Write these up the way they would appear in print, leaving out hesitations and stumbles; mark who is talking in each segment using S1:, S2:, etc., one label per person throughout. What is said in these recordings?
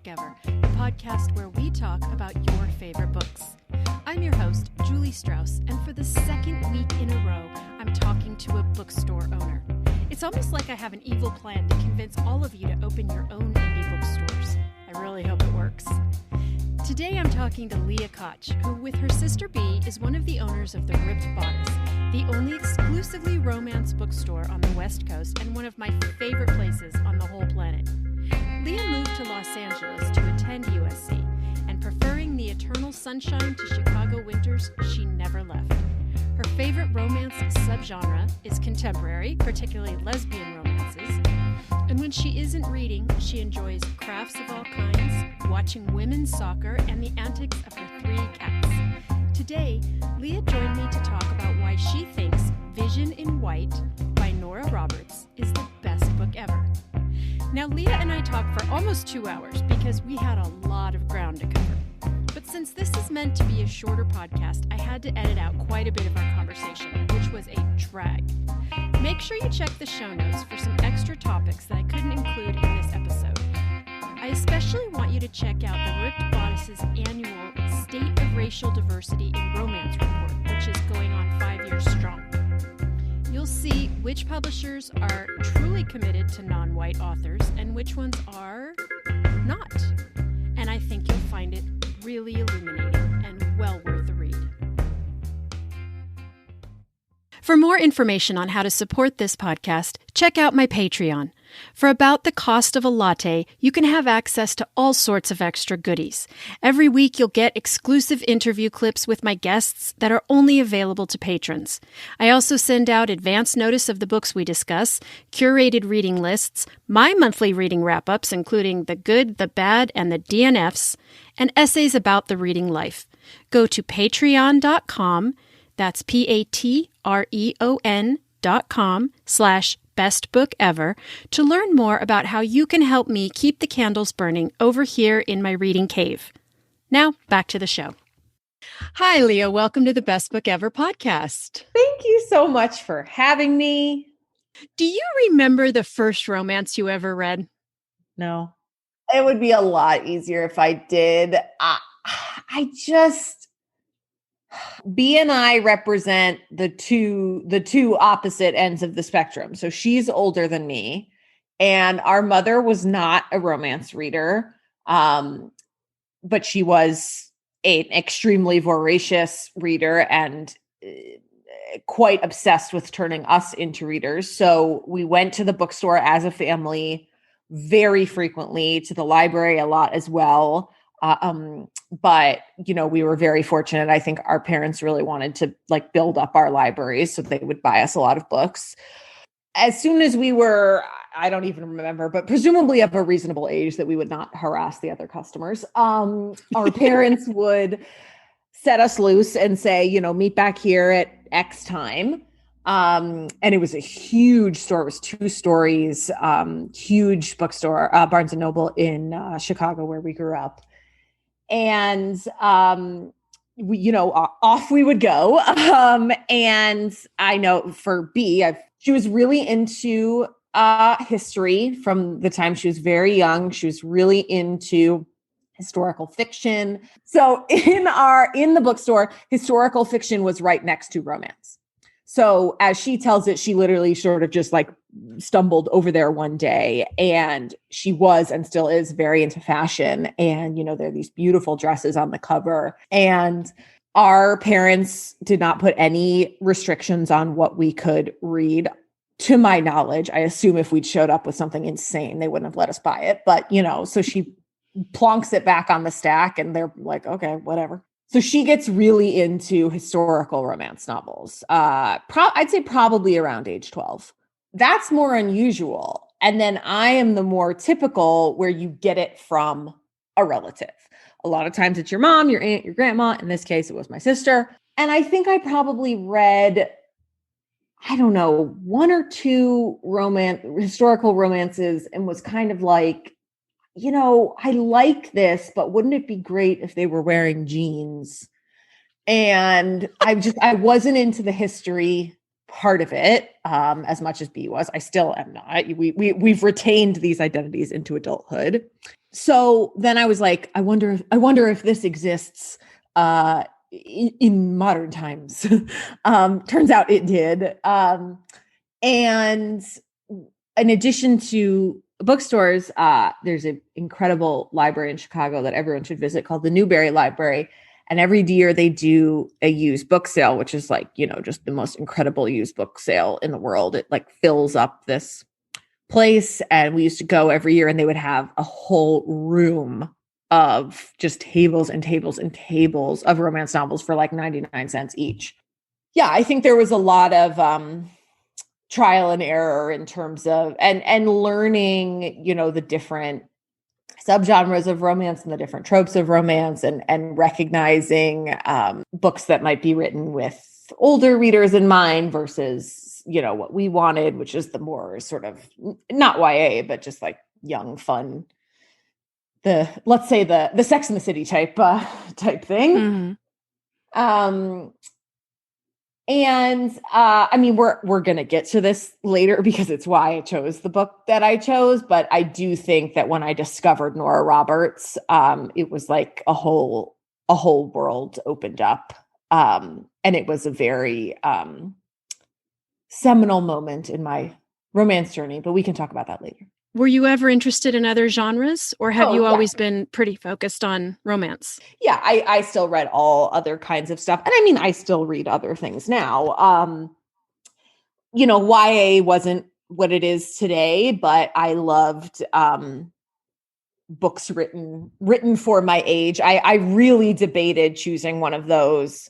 S1: Book Ever, the podcast where we talk about your favorite books. I'm your host, Julie Strauss, and for the second week in a row, I'm talking to a bookstore owner. It's almost like I have an evil plan to convince all of you to open your own indie bookstores. I really hope it works. Today I'm talking to Leah Koch, who with her sister B is one of the owners of the Ripped Bodice, the only exclusively romance bookstore on the West Coast and one of my favorite places on the whole planet. Leah moved to Los Angeles to attend USC, and preferring the eternal sunshine to Chicago winters, she never left. Her favorite romance subgenre is contemporary, particularly lesbian romances. And when she isn't reading, she enjoys crafts of all kinds, watching women's soccer, and the antics of her 3 cats. Today, Leah joined me to talk about why she thinks Vision in White by Nora Roberts is the best book ever. Now, Leah and I talked for almost 2 hours because we had a lot of ground to cover. But since this is meant to be a shorter podcast, I had to edit out quite a bit of our conversation, which was a drag. Make sure you check the show notes for some extra topics that I couldn't include in this episode. I especially want you to check out the Ripped Bodice's annual State of Racial Diversity in Romance report, which is going on 5 years strong. You'll see which publishers are truly committed to non-white authors and which ones are not. And I think you'll find it really illuminating and well worth the read. For more information on how to support this podcast, check out my Patreon. For about the cost of a latte, you can have access to all sorts of extra goodies. Every week, you'll get exclusive interview clips with my guests that are only available to patrons. I also send out advance notice of the books we discuss, curated reading lists, my monthly reading wrap-ups, including the good, the bad, and the DNFs, and essays about the reading life. Go to patreon.com, that's patreon.com/bestbookever to learn more about how you can help me keep the candles burning over here in my reading cave. Now, back to the show. Hi, Leah. Welcome to the Best Book Ever podcast.
S2: Thank you so much for having me.
S1: Do you remember the first romance you ever read?
S2: No. It would be a lot easier if I did. B and I represent the two opposite ends of the spectrum. So she's older than me, and our mother was not a romance reader, but she was an extremely voracious reader and quite obsessed with turning us into readers. So we went to the bookstore as a family very frequently, to the library a lot as well. But, we were very fortunate. I think our parents really wanted to build up our libraries, so they would buy us a lot of books. As soon as we were, I don't even remember, but presumably of a reasonable age that we would not harass the other customers, our parents would set us loose and say, meet back here at X time. And it was a huge store. It was 2 stories, huge bookstore, Barnes & Noble in Chicago, where we grew up. And, off we would go. And I know for B, she was really into history from the time she was very young. She was really into historical fiction. So in the bookstore, historical fiction was right next to romance. So as she tells it, she literally sort of just stumbled over there one day, and she was and still is very into fashion. And, there are these beautiful dresses on the cover, and our parents did not put any restrictions on what we could read. To my knowledge, I assume if we'd showed up with something insane, they wouldn't have let us buy it. But, so she plonks it back on the stack, and they're like, okay, whatever. So she gets really into historical romance novels. I'd say probably around age 12. That's more unusual. And then I am the more typical, where you get it from a relative. A lot of times it's your mom, your aunt, your grandma. In this case, it was my sister. And I think I probably read, 1 or 2 historical romances, and was kind of like, I like this, but wouldn't it be great if they were wearing jeans? And I wasn't into the history part of it as much as B was. I still am not. We've retained these identities into adulthood. So then I was like, I wonder if this exists in modern times. Turns out it did. And in addition to bookstores, there's an incredible library in Chicago that everyone should visit called the Newberry Library. And every year they do a used book sale, which is like, just the most incredible used book sale in the world. It like fills up this place. And we used to go every year and they would have a whole room of just tables and tables and tables of romance novels for like 99 cents each. Yeah, I think there was a lot of trial and error in terms of and learning, the different subgenres of romance and the different tropes of romance and recognizing books that might be written with older readers in mind versus, what we wanted, which is the more sort of not YA, but just like young, fun, let's say the Sex and the City type thing. Mm-hmm. And I mean, we're going to get to this later because it's why I chose the book that I chose. But I do think that when I discovered Nora Roberts, it was like a whole world opened up. And it was a very seminal moment in my romance journey, but we can talk about that later.
S1: Were you ever interested in other genres, or have you always been pretty focused on romance?
S2: Yeah, I still read all other kinds of stuff. And I mean, I still read other things now. YA wasn't what it is today, but I loved books written for my age. I really debated choosing one of those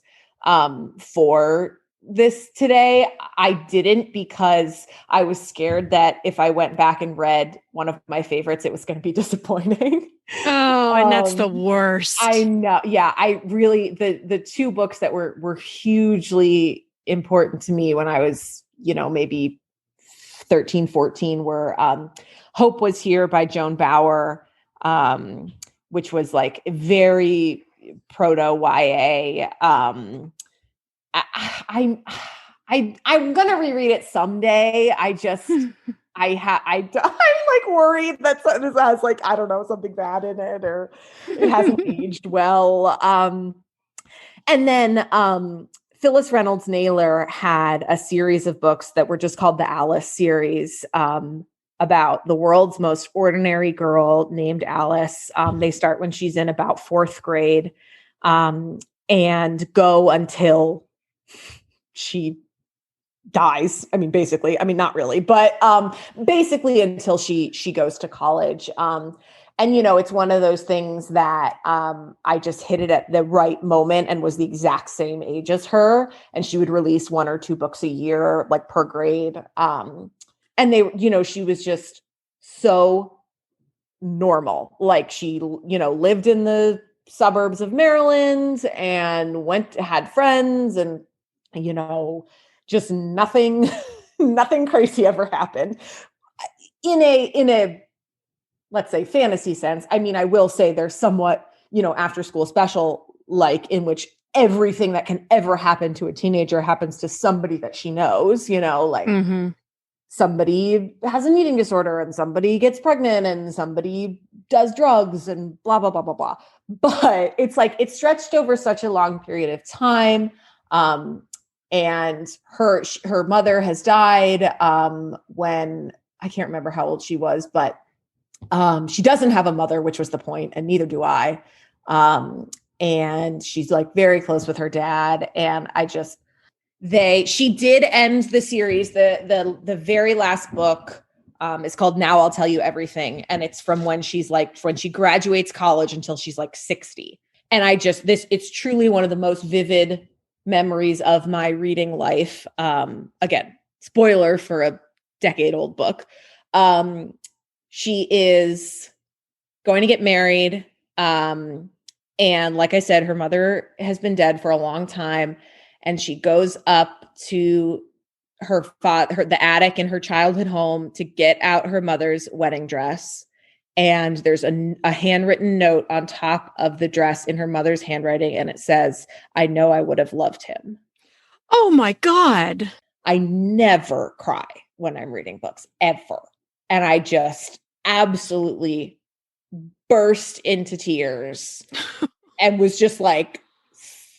S2: for this today. I didn't because I was scared that if I went back and read one of my favorites, it was going to be disappointing.
S1: Oh, and that's the worst.
S2: I know. Yeah, I really, the two books that were hugely important to me when I was, maybe 13, 14 were Hope Was Here by Joan Bauer, which was like very proto YA. I'm gonna reread it someday. I'm like worried that this has like, I don't know, something bad in it or it hasn't aged well. And then Phyllis Reynolds Naylor had a series of books that were just called the Alice series, about the world's most ordinary girl named Alice. They start when she's in about 4th grade, and go until she dies. I mean, basically, not really, but basically until she goes to college. And, it's one of those things that I just hit it at the right moment and was the exact same age as her. And she would release 1 or 2 books a year, like per grade. And they, she was just so normal. Like she, lived in the suburbs of Maryland and had friends and, just nothing crazy ever happened in a, let's say, fantasy sense. I mean, I will say there's somewhat, after school special, like in which everything that can ever happen to a teenager happens to somebody that she knows, like mm-hmm. Somebody has an eating disorder and somebody gets pregnant and somebody does drugs and blah, blah, blah, blah, blah. But it's like, it stretched over such a long period of time. And her mother has died when I can't remember how old she was, but she doesn't have a mother, which was the point, and neither do I. And she's like very close with her dad. And she did end the series. The very last book is called Now I'll Tell You Everything. And it's from when she graduates college until she's like 60. And it's truly one of the most vivid memories of my reading life. Again, spoiler for a decade-old book. She is going to get married. And like I said, her mother has been dead for a long time. And she goes up to the attic in her childhood home to get out her mother's wedding dress. And there's a handwritten note on top of the dress in her mother's handwriting. And it says, "I know I would have loved him."
S1: Oh my God.
S2: I never cry when I'm reading books, ever. And I just absolutely burst into tears and was just like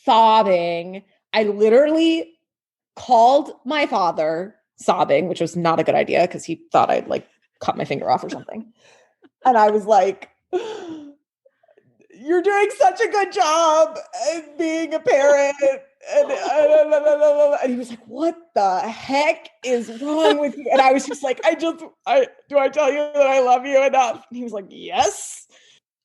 S2: sobbing. I literally called my father sobbing, which was not a good idea because he thought I'd like cut my finger off or something. And I was like, you're doing such a good job at being a parent. And he was like, what the heck is wrong with you? And I was just like, do I tell you that I love you enough? And he was like, yes.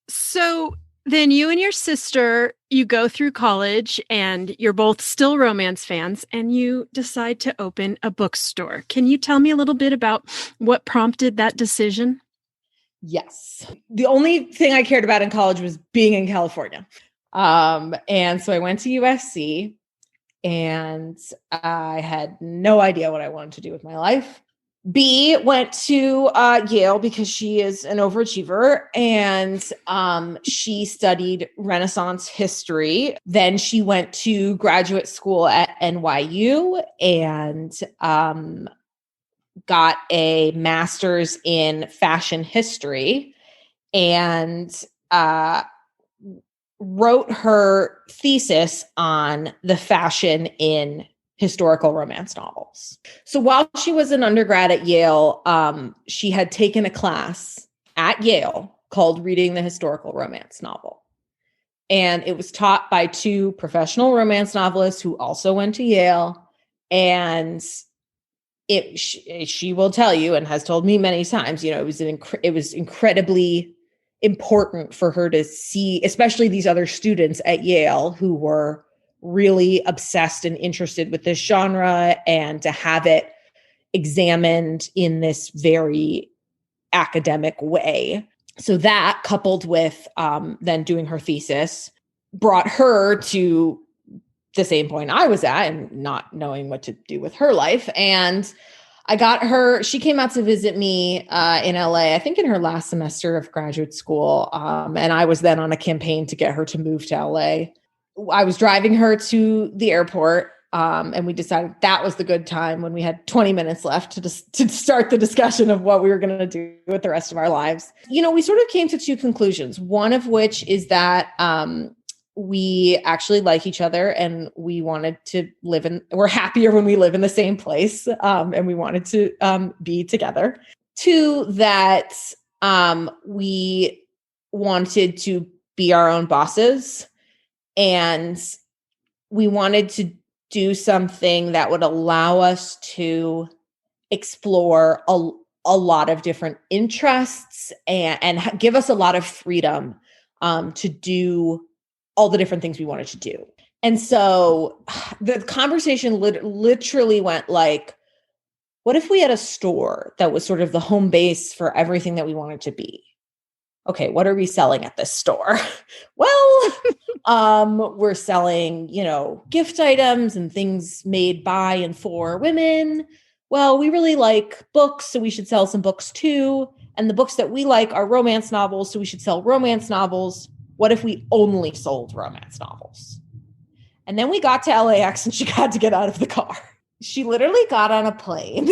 S1: So then you and your sister, you go through college and you're both still romance fans and you decide to open a bookstore. Can you tell me a little bit about what prompted that decision?
S2: Yes. The only thing I cared about in college was being in California. And so I went to USC and I had no idea what I wanted to do with my life. B went to Yale because she is an overachiever and she studied Renaissance history. Then she went to graduate school at NYU and got a master's in fashion history and wrote her thesis on the fashion in historical romance novels. So while she was an undergrad at Yale, she had taken a class at Yale called Reading the Historical Romance Novel. And it was taught by two professional romance novelists who also went to Yale. And she will tell you, and has told me many times, you know, it was incredibly important for her to see, especially these other students at Yale who were really obsessed and interested with this genre, and to have it examined in this very academic way. So that, coupled with then doing her thesis, brought her to the same point I was at and not knowing what to do with her life. And I got her, she came out to visit me in LA, I think in her last semester of graduate school. And I was then on a campaign to get her to move to LA. I was driving her to the airport, and we decided that was the good time when we had 20 minutes left to start the discussion of what we were going to do with the rest of our lives. You know, we sort of came to two conclusions, one of which is that we actually like each other and we wanted to we're happier when we live in the same place, and we wanted to be together. Two, that we wanted to be our own bosses. And we wanted to do something that would allow us to explore a lot of different interests and give us a lot of freedom to do all the different things we wanted to do. And so the conversation literally went like, what if we had a store that was sort of the home base for everything that we wanted to be? Okay, what are we selling at this store? Well, we're selling, you know, gift items and things made by and for women. Well, we really like books, so we should sell some books too. And the books that we like are romance novels, so we should sell romance novels. What if we only sold romance novels? And then we got to LAX and she got to get out of the car. She literally got on a plane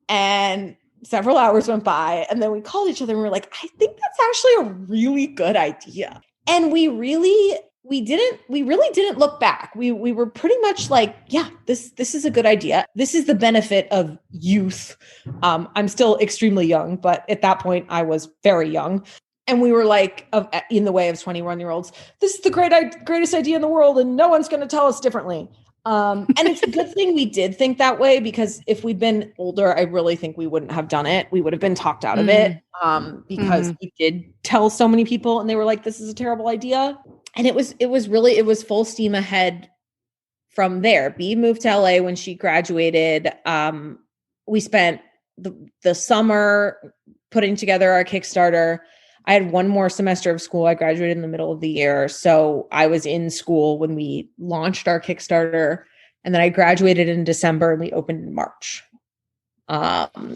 S2: and several hours went by, and then we called each other and we were like, I think that's actually a really good idea. And we really didn't look back. We were pretty much like, yeah, this is a good idea. This is the benefit of youth. I'm still extremely young, but at that point I was very young. And we were like, in the way of 21-year-olds, this is the greatest idea in the world, and no one's going to tell us differently. And it's a good thing we did think that way, because if we'd been older, I really think we wouldn't have done it. We would have been talked out of it, because we did tell so many people and they were like, this is a terrible idea. And it was full steam ahead from there. B moved to LA when she graduated. We spent the summer putting together our Kickstarter. I had one more semester of school. I graduated in the middle of the year. So I was in school when we launched our Kickstarter. And then I graduated in December and we opened in March. And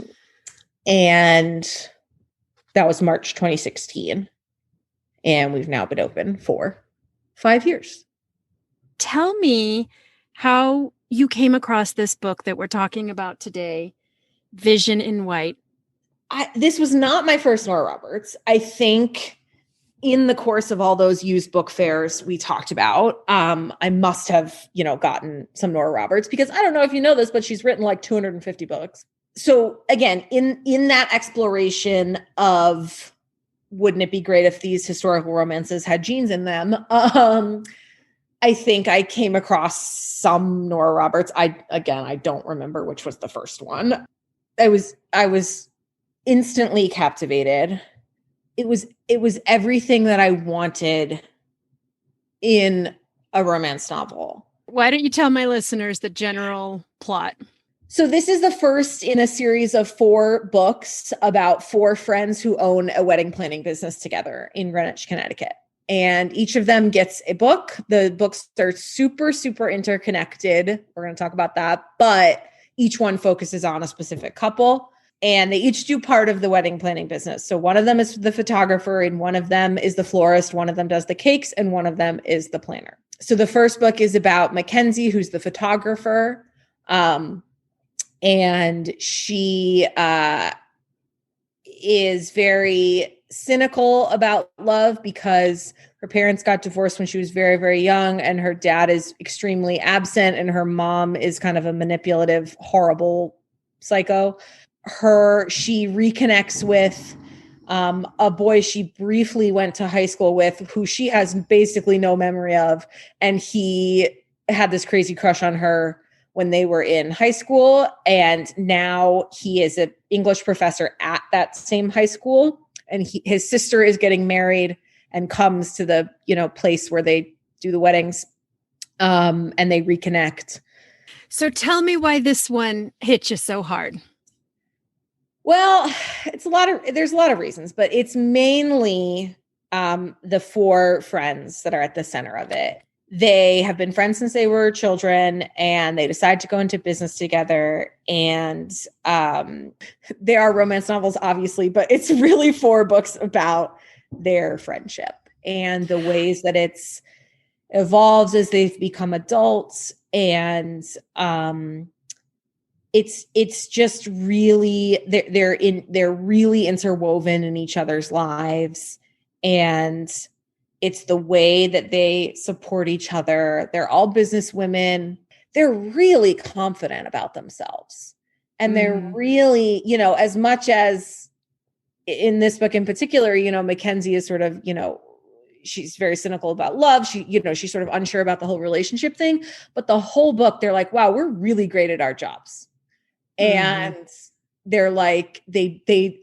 S2: that was March 2016. And we've now been open for 5 years.
S1: Tell me how you came across this book that we're talking about today, Vision in White.
S2: This was not my first Nora Roberts. I think in the course of all those used book fairs we talked about, I must have, gotten some Nora Roberts, because I don't know if you know this, but she's written like 250 books. So again, in that exploration of, wouldn't it be great if these historical romances had jeans in them? I think I came across some Nora Roberts. I don't remember which was the first one. I was instantly captivated. It was everything that I wanted in a romance novel.
S1: Why don't you tell my listeners the general plot?
S2: So this is the first in a series of 4 books about 4 friends who own a wedding planning business together in Greenwich, Connecticut. And each of them gets a book. The books are super, super interconnected. We're going to talk about that. But each one focuses on a specific couple. And they each do part of the wedding planning business. So one of them is the photographer, and one of them is the florist. One of them does the cakes, and one of them is the planner. So the first book is about Mackenzie, who's the photographer. And she is very cynical about love because her parents got divorced when she was very, very young, and her dad is extremely absent, and her mom is kind of a manipulative, horrible psycho. She reconnects with a boy she briefly went to high school with, who she has basically no memory of, and he had this crazy crush on her when they were in high school, and now he is an English professor at that same high school, and his sister is getting married and comes to the place where they do the weddings, and they reconnect.
S1: So tell me why this one hit you so hard.
S2: Well, there's a lot of reasons, but it's mainly the 4 friends that are at the center of it. They have been friends since they were children, and they decide to go into business together. And they are romance novels, obviously, but it's really 4 books about their friendship and the ways that it's evolves as they've become adults. And it's just really, they're really interwoven in each other's lives. And it's the way that they support each other. They're all business women. They're really confident about themselves. And they're really, as much as in this book in particular, Mackenzie is sort of, she's very cynical about love. She's sort of unsure about the whole relationship thing. But the whole book, they're like, wow, we're really great at our jobs. And they're like, they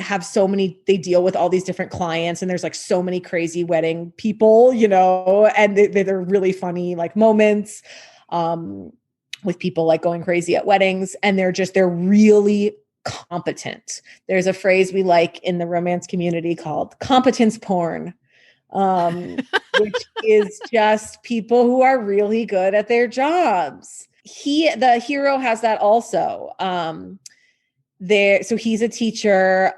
S2: have so many, they deal with all these different clients, and there's like so many crazy wedding people, and they're really funny, like moments, with people like going crazy at weddings, and they're really competent. There's a phrase we like in the romance community called competence porn, which is just people who are really good at their jobs. The hero has that also. So he's a teacher.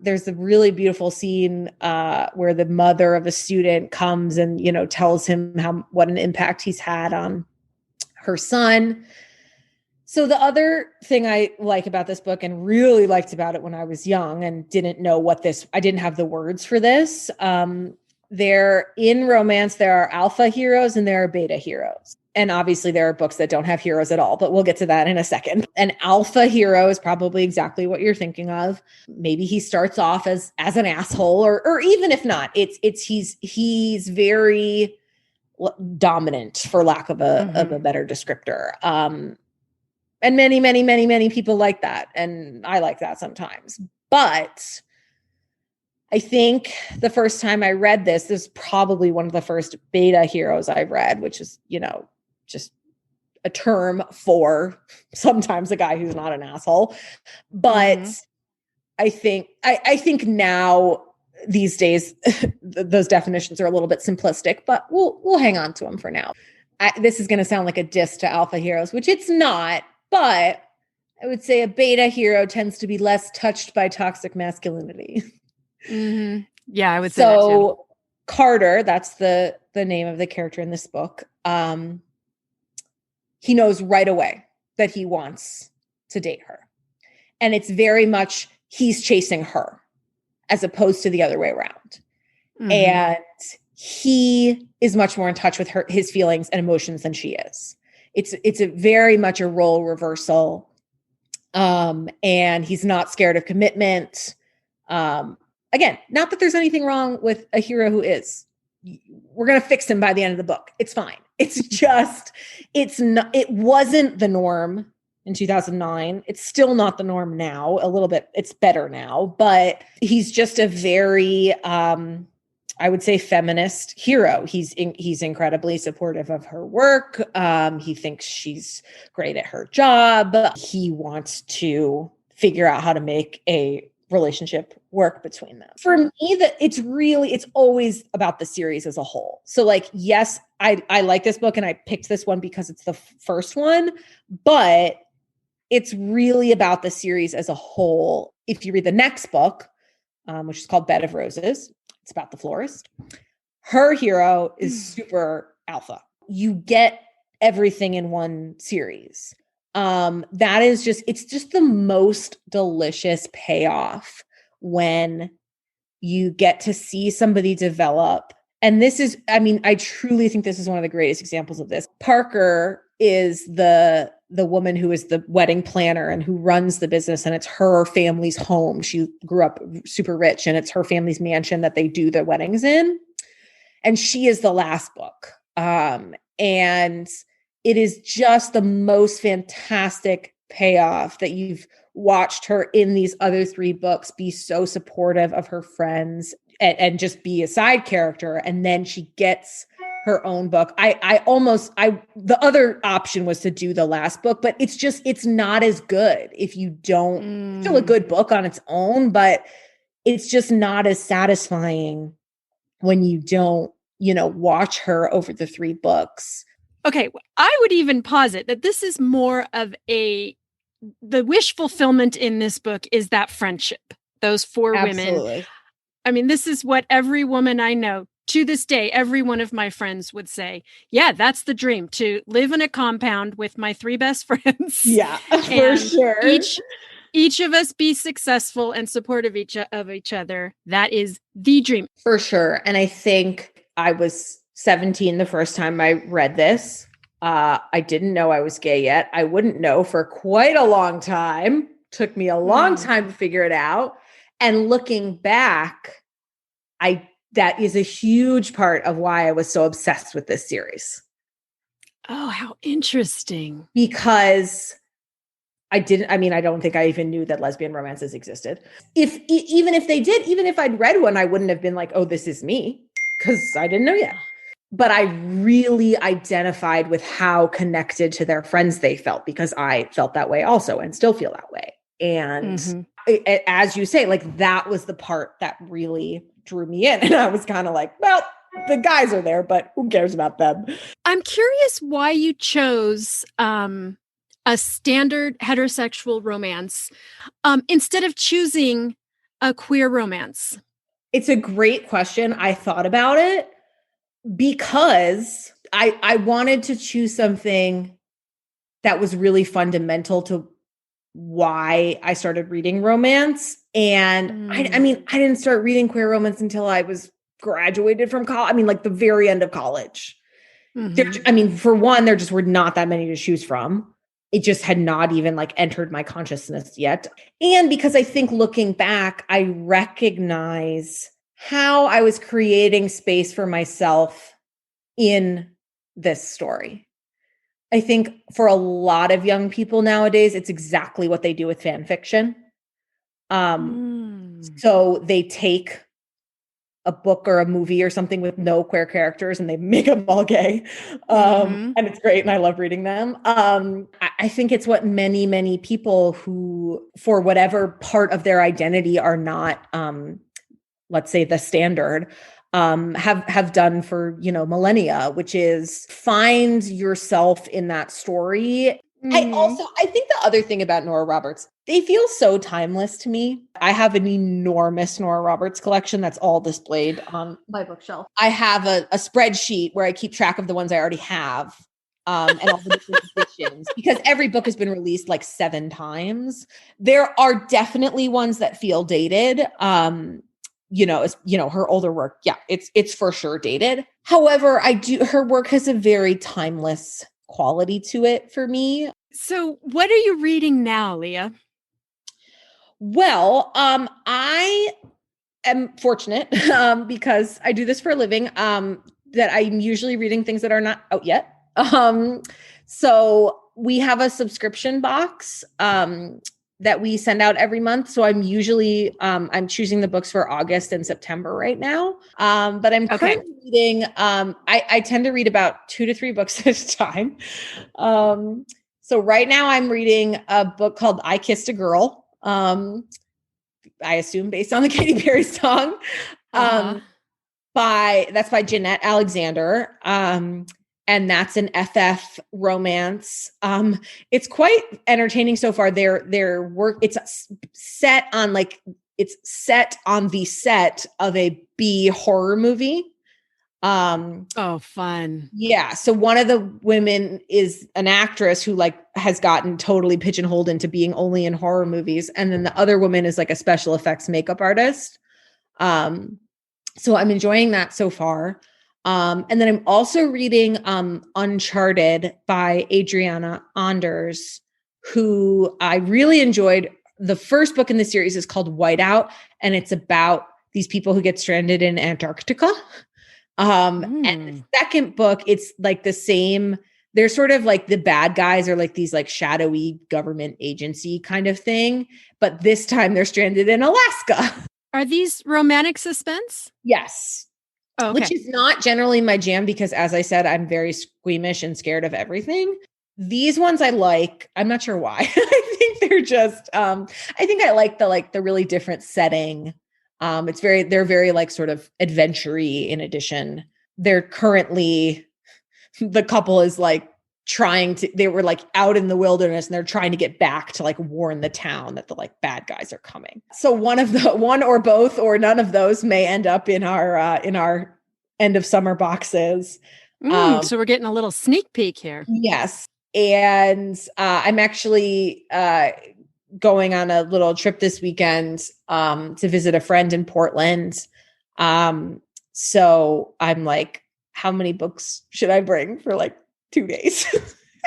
S2: There's a really beautiful scene where the mother of a student comes and, tells him what an impact he's had on her son. So the other thing I like about this book, and really liked about it when I was young and didn't know I didn't have the words for this. In romance, there are alpha heroes and there are beta heroes. And obviously there are books that don't have heroes at all, but we'll get to that in a second. An alpha hero is probably exactly what you're thinking of. Maybe he starts off as an asshole, or even if not, he's very dominant, for lack of a better descriptor. And many, many, many, many people like that. And I like that sometimes. But I think the first time I read this is probably one of the first beta heroes I've read, which is, just a term for sometimes a guy who's not an asshole. But I think now these days those definitions are a little bit simplistic, but we'll hang on to them for now. This is going to sound like a diss to alpha heroes, which it's not, but I would say a beta hero tends to be less touched by toxic masculinity.
S1: Yeah, I would say that too.
S2: So Carter, that's the name of the character in this book. He knows right away that he wants to date her. And it's very much, he's chasing her. as opposed to the other way around.
S1: Mm-hmm.
S2: And he is much more in touch with his feelings and emotions than she is. It's a very much a role reversal. And he's not scared of commitment. Again, not that there's anything wrong with a hero who is. We're going to fix him by the end of the book. It's fine. It's just, it wasn't the norm in 2009. It's still not the norm now. A little bit, it's better now, but he's just a very, I would say, feminist hero. He's incredibly supportive of her work. He thinks she's great at her job. He wants to figure out how to make a relationship work between them. For me, it's always about the series as a whole. So like, yes, I like this book and I picked this one because it's the first one, but it's really about the series as a whole. If you read the next book, which is called Bed of Roses, it's about the florist. Her hero is super alpha. You get everything in one series. That is it's just the most delicious payoff when you get to see somebody develop. And this is, I truly think this is one of the greatest examples of this. Parker is the woman who is the wedding planner and who runs the business, and it's her family's home. She grew up super rich, and it's her family's mansion that they do the weddings in. And she is the last book. And it is just the most fantastic payoff that you've watched her in these other three books be so supportive of her friends and just be a side character. And then she gets her own book. The other option was to do the last book, but it's not as good if you don't, still a good book on its own, but it's just not as satisfying when you don't, watch her over the three books.
S1: Okay. I would even posit that this is more of the wish fulfillment in this book is that friendship, those four
S2: Absolutely.
S1: women. This is what every woman I know to this day, every one of my friends would say, yeah, that's the dream, to live in a compound with my three best friends.
S2: Yeah, for sure.
S1: Each of us be successful and supportive of each other. That is the dream.
S2: For sure. And I think I was 17 the first time I read this. I didn't know I was gay yet. I wouldn't know for quite a long time. Took me a long time to figure it out. And looking back, that is a huge part of why I was so obsessed with this series.
S1: Oh, how interesting.
S2: Because I don't think I even knew that lesbian romances existed. Even if they did, even if I'd read one, I wouldn't have been like, oh, this is me, because I didn't know yet. But I really identified with how connected to their friends they felt, because I felt that way also and still feel that way. And as you say, like, that was the part that really drew me in. And I was kind of like, well, the guys are there, but who cares about them?
S1: I'm curious why you chose a standard heterosexual romance instead of choosing a queer romance.
S2: It's a great question. I thought about it because I wanted to choose something that was really fundamental to why I started reading romance. And I didn't start reading queer romance until I was graduated from college. Like the very end of college. For one, there just were not that many to choose from. It just had not even entered my consciousness yet. And because I think looking back, I recognize how I was creating space for myself in this story. I think for a lot of young people nowadays, it's exactly what they do with fan fiction. So they take a book or a movie or something with no queer characters and they make them all gay. And it's great. And I love reading them. I think it's what many, many people who, for whatever part of their identity are not, let's say, the standard, have done for, millennia, which is find yourself in that story. I think the other thing about Nora Roberts, they feel so timeless to me. I have an enormous Nora Roberts collection that's all displayed on my bookshelf. I have a spreadsheet where I keep track of the ones I already have, and all the different editions, because every book has been released 7 times. There are definitely ones that feel dated. her older work. Yeah, it's for sure dated. However, her work has a very timeless quality to it for me.
S1: So what are you reading now, Leah?
S2: Well, I am fortunate because I do this for a living, that I'm usually reading things that are not out yet. So we have a subscription box that we send out every month. So I'm usually I'm choosing the books for August and September right now. But I'm currently reading. I tend to read about 2 to 3 books at a time. So right now I'm reading a book called "I Kissed a Girl." I assume based on the Katy Perry song. That's by Jeanette Alexander. And that's an FF romance. It's quite entertaining so far. Their work, it's set on the set of a B horror movie.
S1: Oh, fun.
S2: Yeah. So one of the women is an actress who has gotten totally pigeonholed into being only in horror movies. And then the other woman is a special effects makeup artist. So I'm enjoying that so far. And then I'm also reading Uncharted by Adriana Anders, who I really enjoyed. The first book in the series is called Whiteout, and it's about these people who get stranded in Antarctica. And the second book, it's the same. They're sort of the bad guys are these shadowy government agency kind of thing. But this time they're stranded in Alaska.
S1: Are these romantic suspense?
S2: Yes.
S1: Oh, okay.
S2: Which is not generally my jam because, as I said, I'm very squeamish and scared of everything. These ones I like. I'm not sure why. I think they're just, I think I like the really different setting. They're very sort of adventure-y in addition. They're currently, the couple is they were out in the wilderness and they're trying to get back to warn the town that the bad guys are coming. So one or both or none of those may end up in our end of summer boxes.
S1: So we're getting a little sneak peek here.
S2: Yes. And I'm actually going on a little trip this weekend to visit a friend in Portland. So I'm how many books should I bring for 2 days?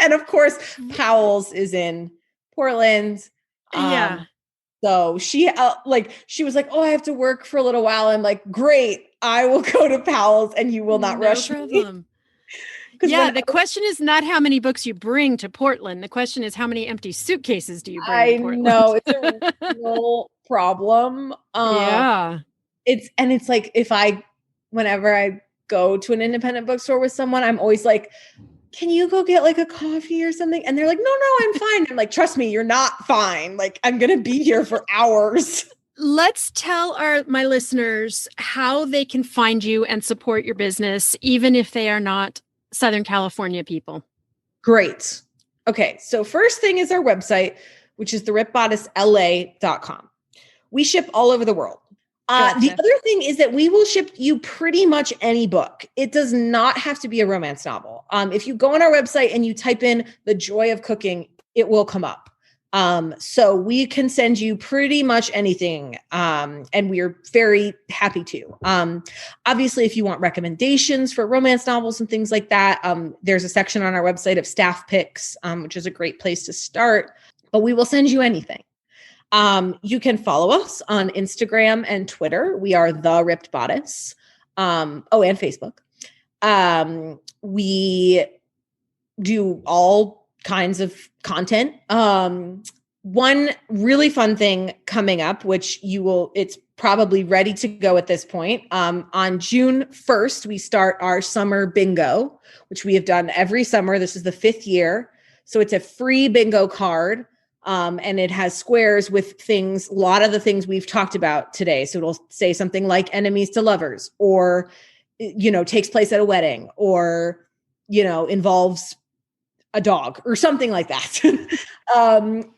S2: And of course, Powell's is in Portland.
S1: Yeah.
S2: So she was oh, I have to work for a little while. I'm great. I will go to Powell's and you will not rush me.
S1: Yeah, the question is not how many books you bring to Portland. The question is how many empty suitcases do you bring to Portland? I
S2: know, it's a real problem.
S1: Yeah.
S2: Whenever I go to an independent bookstore with someone, I'm always can you go get a coffee or something? And they're no, I'm fine. I'm trust me, you're not fine. I'm going to be here for hours.
S1: Let's tell my listeners how they can find you and support your business, even if they are not Southern California people.
S2: Great. Okay. So first thing is our website, which is therippedbodicela.com. We ship all over the world. Gotcha. The other thing is that we will ship you pretty much any book. It does not have to be a romance novel. If you go on our website and you type in The Joy of Cooking, it will come up. So we can send you pretty much anything. And we're very happy to. Obviously, if you want recommendations for romance novels and things like that, there's a section on our website of staff picks, which is a great place to start, but we will send you anything. You can follow us on Instagram and Twitter. We are The Ripped Bodice. And Facebook. We do all kinds of content. One really fun thing coming up, which it's probably ready to go at this point. On June 1st, we start our summer bingo, which we have done every summer. This is the 5th year. So it's a free bingo card. And it has squares with a lot of the things we've talked about today. So it'll say something like enemies to lovers, or, takes place at a wedding, or, involves a dog or something like that.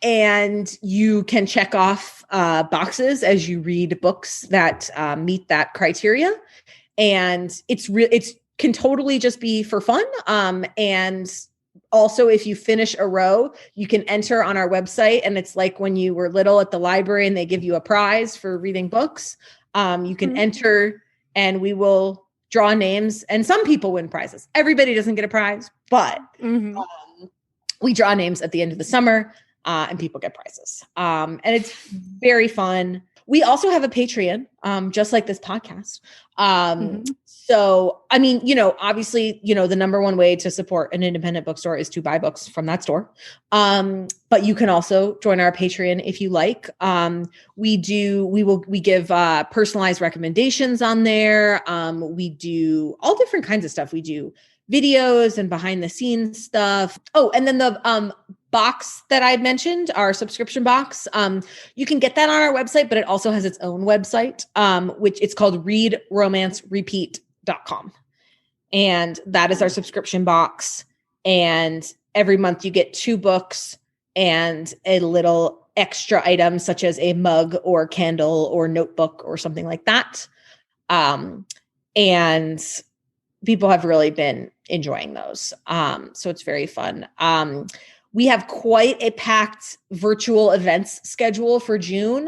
S2: And you can check off boxes as you read books that meet that criteria. And it can totally just be for fun. And also, if you finish a row, you can enter on our website, and it's like when you were little at the library and they give you a prize for reading books. You can enter and we will draw names, and some people win prizes. Everybody doesn't get a prize, but we draw names at the end of the summer and people get prizes. And it's very fun. We also have a Patreon, just like this podcast. So, I mean, obviously, the number one way to support an independent bookstore is to buy books from that store. But you can also join our Patreon if you like. We give personalized recommendations on there. We do all different kinds of stuff. We do videos and behind the scenes stuff. Oh, and then the box that I mentioned, our subscription box, you can get that on our website, but it also has its own website, which it's called readromancerepeat.com. And that is our subscription box. And every month you get 2 books and a little extra item such as a mug or candle or notebook or something like that. And people have really been enjoying those. So it's very fun. We have quite a packed virtual events schedule for June.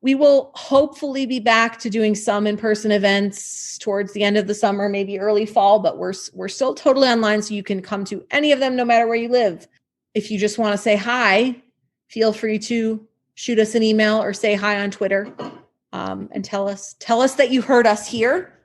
S2: We will hopefully be back to doing some in-person events towards the end of the summer, maybe early fall, but we're still totally online, so you can come to any of them no matter where you live. If you just want to say hi, feel free to shoot us an email or say hi on Twitter, and tell us that you heard us here,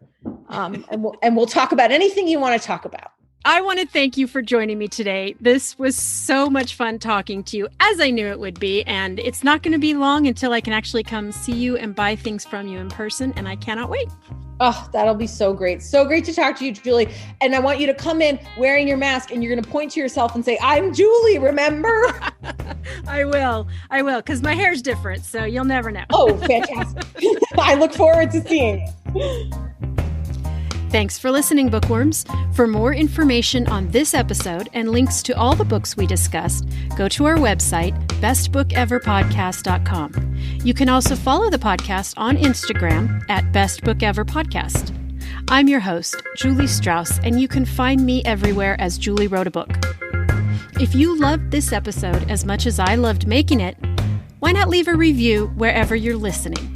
S2: and we'll talk about anything you want to talk about.
S1: I want to thank you for joining me today. This was so much fun talking to you, as I knew it would be. And it's not going to be long until I can actually come see you and buy things from you in person. And I cannot wait.
S2: Oh, that'll be so great. So great to talk to you, Julie. And I want you to come in wearing your mask and you're going to point to yourself and say, "I'm Julie, remember?"
S1: I will. Because my hair's different. So you'll never know.
S2: Oh, fantastic. I look forward to seeing it.
S1: Thanks for listening, bookworms. For more information on this episode and links to all the books we discussed, go to our website, bestbookeverpodcast.com. You can also follow the podcast on Instagram at bestbookeverpodcast. I'm your host, Julie Strauss, and you can find me everywhere as Julie Wrote a Book. If you loved this episode as much as I loved making it, why not leave a review wherever you're listening?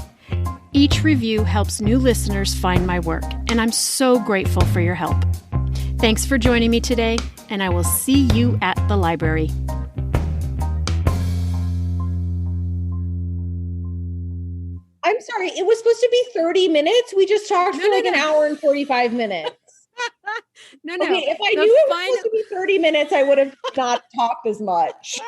S1: Each review helps new listeners find my work, and I'm so grateful for your help. Thanks for joining me today, and I will see you at the library.
S2: I'm sorry, it was supposed to be 30 minutes. We just talked for an hour and 45 minutes.
S1: No.
S2: Okay, if I knew it was supposed to be 30 minutes, I would have not talked as much.